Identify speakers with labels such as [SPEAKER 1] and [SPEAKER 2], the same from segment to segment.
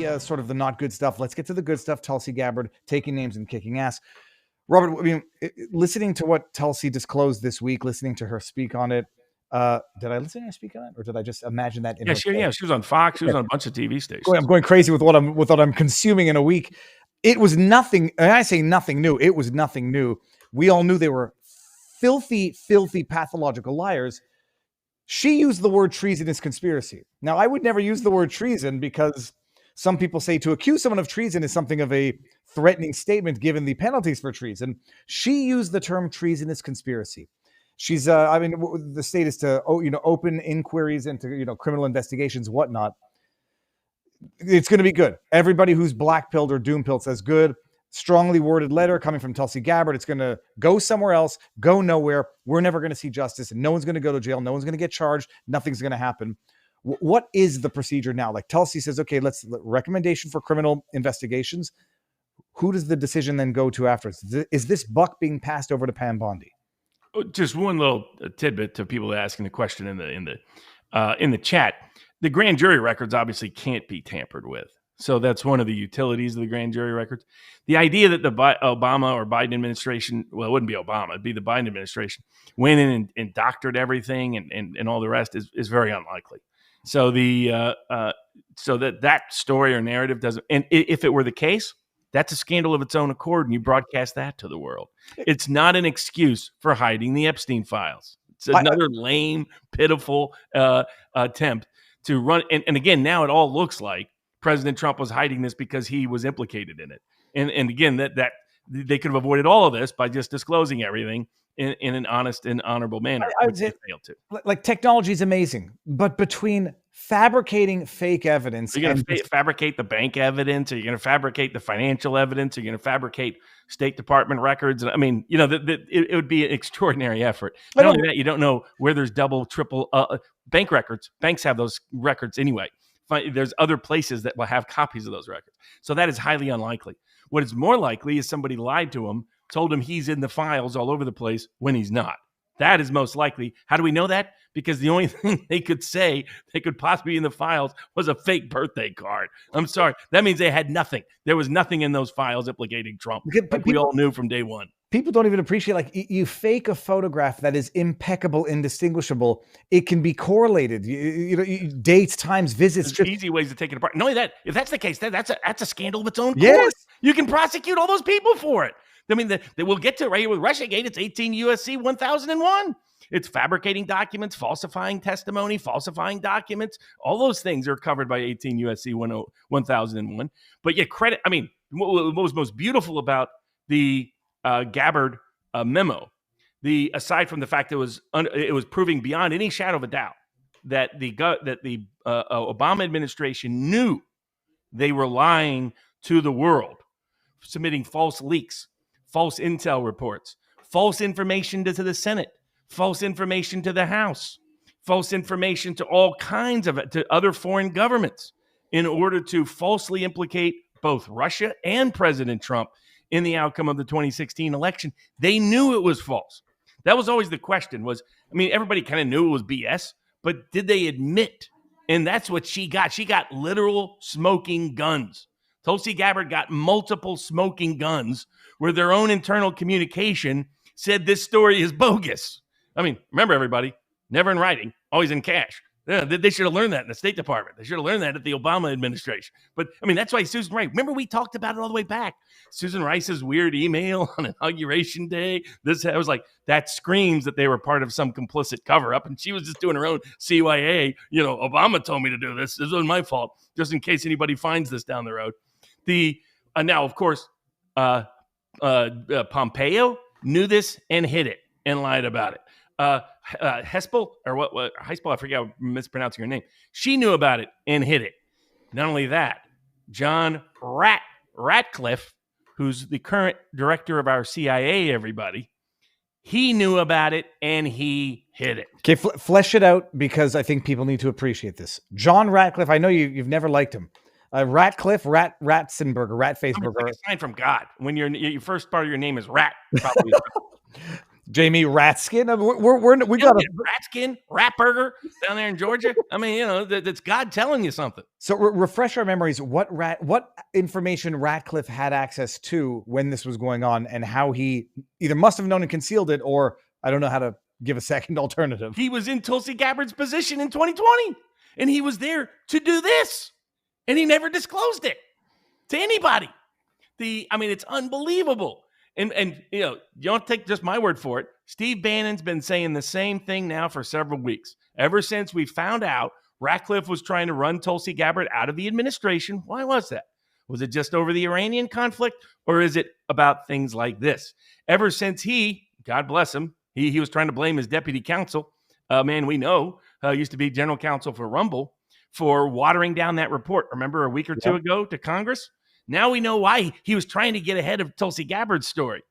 [SPEAKER 1] the sort of the not good stuff. Let's get to the good stuff. Tulsi Gabbard taking names and kicking ass. Robert, I mean, listening to what Tulsi disclosed this week, listening to her speak on it, did I listen to her speak on it, or did I just imagine that?
[SPEAKER 2] She was on Fox. She was on a bunch of TV stations.
[SPEAKER 1] I'm going crazy with what I'm consuming in a week. It was nothing. And I say nothing new. It was nothing new. We all knew they were filthy, pathological liars. She used the word treasonous conspiracy. Now, I would never use the word treason because some people say to accuse someone of treason is something of a threatening statement given the penalties for treason. She used the term treasonous conspiracy. She's, the state is to, open inquiries into, criminal investigations, whatnot. It's going to be good. Everybody who's black-pilled or doom-pilled says good. Strongly worded letter coming from Tulsi Gabbard. It's going to go somewhere else, go nowhere. We're never going to see justice, and no one's going to go to jail. No one's going to get charged. Nothing's going to happen. What is the procedure now? Like Tulsi says, okay, let's recommendation for criminal investigations. Who does the decision then go to after? Is this buck being passed over to Pam Bondi?
[SPEAKER 2] Just one little tidbit to people asking the question in the chat. The grand jury records obviously can't be tampered with. So that's one of the utilities of the grand jury records. The idea that the Obama or Biden administration, well, it wouldn't be Obama, it'd be the Biden administration, went in and doctored everything and all the rest is very unlikely. So that story or narrative doesn't, and if it were the case, that's a scandal of its own accord, and you broadcast that to the world. It's not an excuse for hiding the Epstein files. It's another lame, pitiful attempt to run. And again, now it all looks like President Trump was hiding this because he was implicated in it. And again, that they could have avoided all of this by just disclosing everything in an honest and honorable manner.
[SPEAKER 1] I would say, like, technology is amazing, but between fabricating fake evidence,
[SPEAKER 2] you're going to fabricate the bank evidence, or you're going to fabricate the financial evidence, or you're going to fabricate State Department records. I mean, it would be an extraordinary effort. Not only that, you don't know where there's double, triple bank records. Banks have those records anyway. There's other places that will have copies of those records. So that is highly unlikely. What is more likely is somebody lied to him, told him he's in the files all over the place when he's not. That is most likely. How do we know that? Because the only thing they could say they could possibly be in the files was a fake birthday card. I'm sorry. That means they had nothing. There was nothing in those files implicating Trump. Like we all knew from day one.
[SPEAKER 1] People don't even appreciate, like, you fake a photograph that is impeccable, indistinguishable. It can be correlated. Dates, times, visits.
[SPEAKER 2] There's easy ways to take it apart. Not only that, if that's the case, that's a scandal of its own.
[SPEAKER 1] Yes.
[SPEAKER 2] You can prosecute all those people for it. I mean, we'll get to right here with Russiagate. It's 18 U.S.C. 1001. It's fabricating documents, falsifying testimony, falsifying documents. All those things are covered by 18 U.S.C. 1001. But yet credit, I mean, what was most beautiful about the Gabbard memo, aside from the fact that it was proving beyond any shadow of a doubt that the Obama administration knew they were lying to the world, submitting false leaks, false intel reports, false information to the Senate, false information to the House, false information to all kinds to other foreign governments in order to falsely implicate both Russia and President Trump in the outcome of the 2016 election. They knew it was false. That was always the question everybody kind of knew it was BS, but did they admit? And that's what she got. She got literal smoking guns. Tulsi Gabbard got multiple smoking guns where their own internal communication said this story is bogus. I mean, remember, everybody, never in writing, always in cash. Yeah, they should have learned that in the State Department. They should have learned that at the Obama administration. But, that's why Susan Rice, remember we talked about it all the way back. Susan Rice's weird email on Inauguration Day. I was like, that screams that they were part of some complicit cover-up, and she was just doing her own CYA. Obama told me to do this. This wasn't my fault, just in case anybody finds this down the road. Now, of course, Pompeo knew this and hid it and lied about it. Hespel, or what Hespel, I forget, I'm mispronouncing her name. She knew about it and hid it. Not only that, John Ratcliffe, who's the current director of our CIA, everybody, he knew about it and he hid it.
[SPEAKER 1] Okay, flesh it out, because I think people need to appreciate this. John Ratcliffe, I know you've never liked him. Ratcliffe, Ratzenberger, Ratfaceburger.
[SPEAKER 2] It's like a sign from God. When your first part of your name is Rat, probably.
[SPEAKER 1] Jamie Ratskin. I mean, we got a
[SPEAKER 2] rat skin, rat burger down there in Georgia. I mean, that's God telling you something.
[SPEAKER 1] So refresh our memories. What information Ratcliffe had access to when this was going on, and how he either must have known and concealed it, or I don't know how to give a second alternative.
[SPEAKER 2] He was in Tulsi Gabbard's position in 2020, and he was there to do this, and he never disclosed it to anybody. It's unbelievable. And you don't take just my word for it. Steve Bannon's been saying the same thing now for several weeks. Ever since we found out Ratcliffe was trying to run Tulsi Gabbard out of the administration. Why was that? Was it just over the Iranian conflict, or is it about things like this? Ever since God bless him, he was trying to blame his deputy counsel, a man we know, used to be general counsel for Rumble, for watering down that report. Remember a week or two ago to Congress? Now we know why he was trying to get ahead of Tulsi Gabbard's story.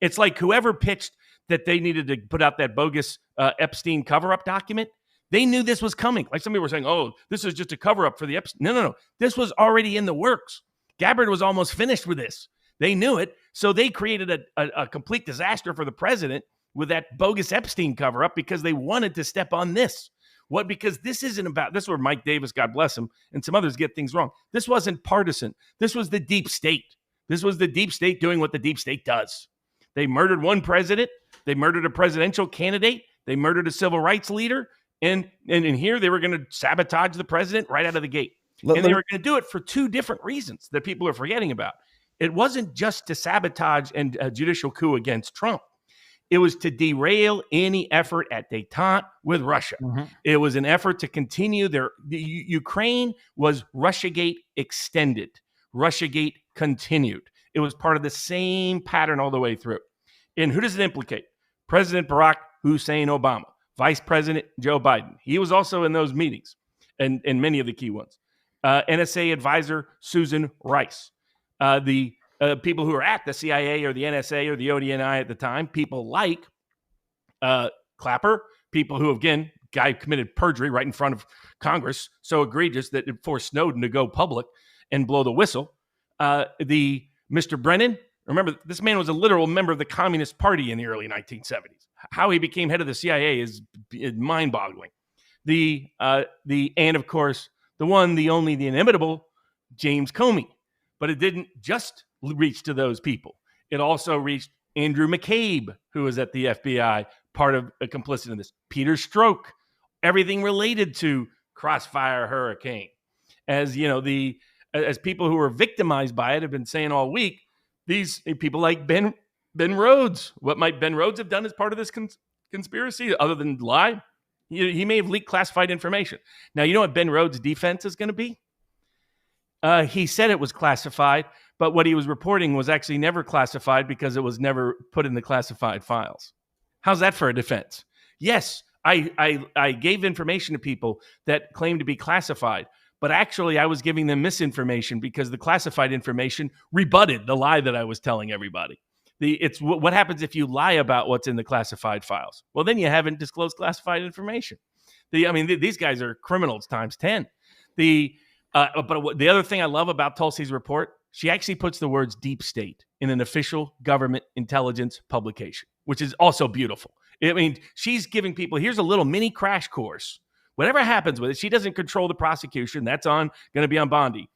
[SPEAKER 2] It's like whoever pitched that they needed to put out that bogus Epstein cover-up document, they knew this was coming. Like some people were saying, oh, this is just a cover-up for the Epstein. No. This was already in the works. Gabbard was almost finished with this. They knew it, so they created a complete disaster for the president with that bogus Epstein cover-up because they wanted to step on this. What? Because this isn't about, this is where Mike Davis, God bless him, and some others get things wrong. This wasn't partisan. This was the deep state. This was the deep state doing what the deep state does. They murdered one president. They murdered a presidential candidate. They murdered a civil rights leader. And here they were going to sabotage the president right out of the gate. And they were going to do it for two different reasons that people are forgetting about. It wasn't just to sabotage and a judicial coup against Trump. It was to derail any effort at détente with Russia. Mm-hmm. It was an effort to continue Ukraine was Russiagate extended. Russiagate continued. It was part of the same pattern all the way through. And who does it implicate? President Barack Hussein Obama, Vice President Joe Biden. He was also in those meetings and many of the key ones. NSA advisor Susan Rice. The people who were at the CIA or the NSA or the ODNI at the time, people like Clapper, people who, again, guy committed perjury right in front of Congress, so egregious that it forced Snowden to go public and blow the whistle. The Mr. Brennan, remember, this man was a literal member of the Communist Party in the early 1970s. How he became head of the CIA is mind-boggling. And of course, the one, the only, the inimitable James Comey. But it didn't just reach to those people. It also reached Andrew McCabe, who was at the FBI, part of a complicit in this. Peter Strzok, everything related to Crossfire Hurricane. As you know, as people who were victimized by it have been saying all week, these people like Ben Rhodes. What might Ben Rhodes have done as part of this conspiracy, other than lie? He may have leaked classified information. Now, you know what Ben Rhodes' defense is going to be? He said it was classified, but what he was reporting was actually never classified because it was never put in the classified files. How's that for a defense? Yes, I gave information to people that claimed to be classified, but actually I was giving them misinformation because the classified information rebutted the lie that I was telling everybody. It's what happens if you lie about what's in the classified files. Well, then you haven't disclosed classified information. These guys are criminals times 10. But the other thing I love about Tulsi's report, she actually puts the words deep state in an official government intelligence publication, which is also beautiful. She's giving people, here's a little mini crash course. Whatever happens with it, she doesn't control the prosecution. That's going to be on Bondi.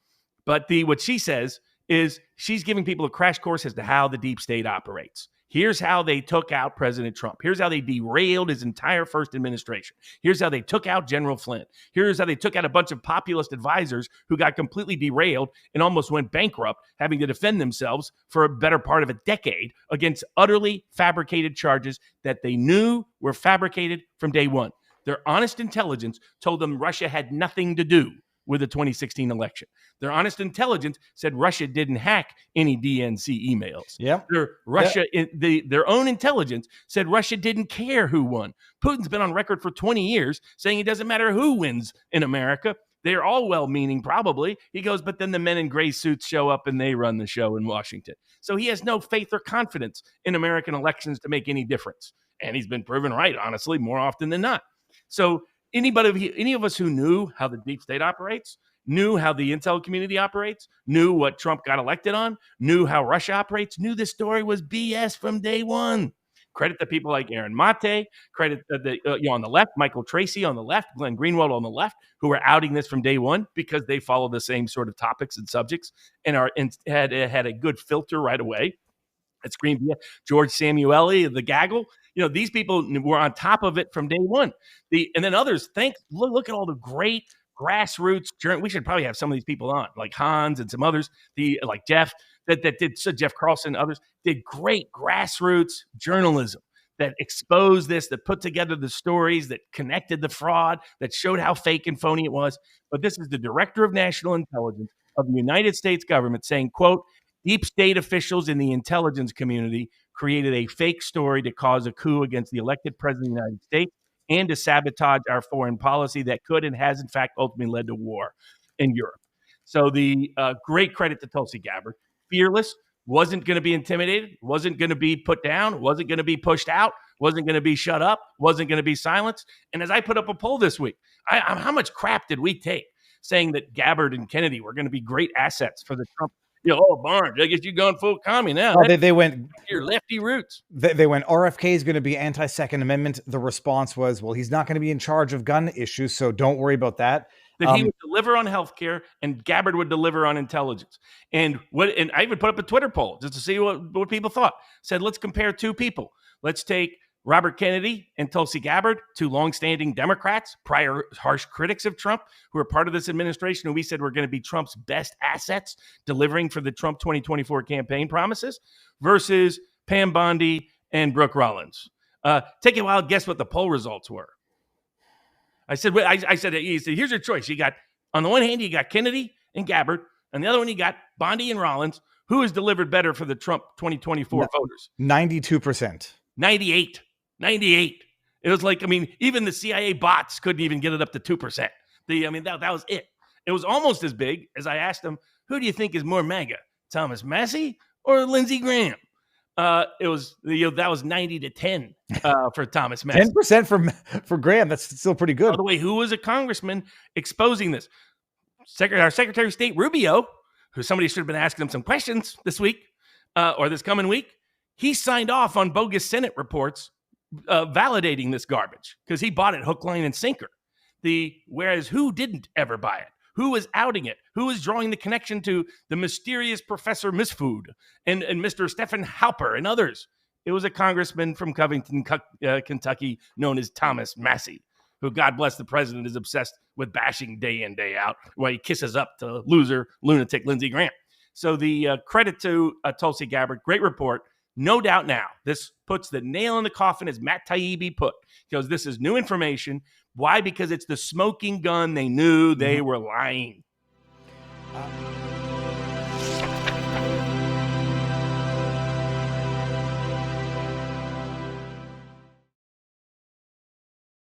[SPEAKER 2] But what she says is she's giving people a crash course as to how the deep state operates. Here's how they took out President Trump. Here's how they derailed his entire first administration. Here's how they took out General Flynn. Here's how they took out a bunch of populist advisors who got completely derailed and almost went bankrupt, having to defend themselves for a better part of a decade against utterly fabricated charges that they knew were fabricated from day one. Their honest intelligence told them Russia had nothing to do with the 2016 election. Their honest intelligence said Russia didn't hack any DNC emails.
[SPEAKER 1] Yeah.
[SPEAKER 2] Their own intelligence said Russia didn't care who won. Putin's been on record for 20 years saying it doesn't matter who wins in America. They're all well-meaning, probably. He goes, but then the men in gray suits show up and they run the show in Washington. So he has no faith or confidence in American elections to make any difference. And he's been proven right, honestly, more often than not. So any of us who knew how the deep state operates, knew how the intel community operates, knew what Trump got elected on, knew how Russia operates, knew this story was BS from day one. Credit to people like Aaron Mate. Credit on the left, Michael Tracy on the left, Glenn Greenwald on the left, who are outing this from day one because they follow the same sort of topics and subjects and had a good filter right away. At Screen Via, George Samueli, the gaggle. These people were on top of it from day one. And then others, look at all the great grassroots. We should probably have some of these people on, like Hans and some others, like Jeff, that did, so Jeff Carlson, others did great grassroots journalism that exposed this, that put together the stories, that connected the fraud, that showed how fake and phony it was. But this is the Director of National Intelligence of the United States government saying, quote, deep state officials in the intelligence community created a fake story to cause a coup against the elected president of the United States and to sabotage our foreign policy that could and has, in fact, ultimately led to war in Europe. So the great credit to Tulsi Gabbard. Fearless, wasn't going to be intimidated, wasn't going to be put down, wasn't going to be pushed out, wasn't going to be shut up, wasn't going to be silenced. And as I put up a poll this week, how much crap did we take saying that Gabbard and Kennedy were going to be great assets for the Trump? Barnes, I guess you've gone full commie now.
[SPEAKER 1] They went
[SPEAKER 2] your lefty roots.
[SPEAKER 1] They went, RFK is going to be anti-Second Amendment. The response was, well, he's not going to be in charge of gun issues, so don't worry about that.
[SPEAKER 2] That he would deliver on healthcare and Gabbard would deliver on intelligence. And I even put up a Twitter poll just to see what people thought. Said, let's compare two people. Let's take Robert Kennedy and Tulsi Gabbard, two longstanding Democrats, prior harsh critics of Trump, who are part of this administration, and we said were going to be Trump's best assets, delivering for the Trump 2024 campaign promises, versus Pam Bondi and Brooke Rollins. Take a wild guess what the poll results were. I said, here's your choice. You got, on the one hand, you got Kennedy and Gabbard. On the other one, you got Bondi and Rollins. Who has delivered better for the Trump 2024 voters?
[SPEAKER 1] 92%.
[SPEAKER 2] 98. It was like, even the CIA bots couldn't even get it up to 2%. That was it. It was almost as big as I asked them, who do you think is more MAGA, Thomas Massie or Lindsey Graham? It was, that was 90-10 for Thomas Massie.
[SPEAKER 1] 10% for Graham. That's still pretty good.
[SPEAKER 2] By the way, who was a congressman exposing this? Our Secretary of State Rubio, who somebody should have been asking him some questions this week or this coming week. He signed off on bogus Senate reports validating this garbage because he bought it hook, line, and sinker. Whereas who didn't ever buy it? Who was outing it? Who was drawing the connection to the mysterious Professor Misfood and Mr. Stephen Halper and others? It was a congressman from Covington, Kentucky, known as Thomas Massie, who, God bless the president, is obsessed with bashing day in, day out, while he kisses up to loser, lunatic Lindsey Graham. So the credit to Tulsi Gabbard, great report. No doubt now, this puts the nail in the coffin, as Matt Taibbi put, because this is new information. Why? Because it's the smoking gun. They knew they were lying.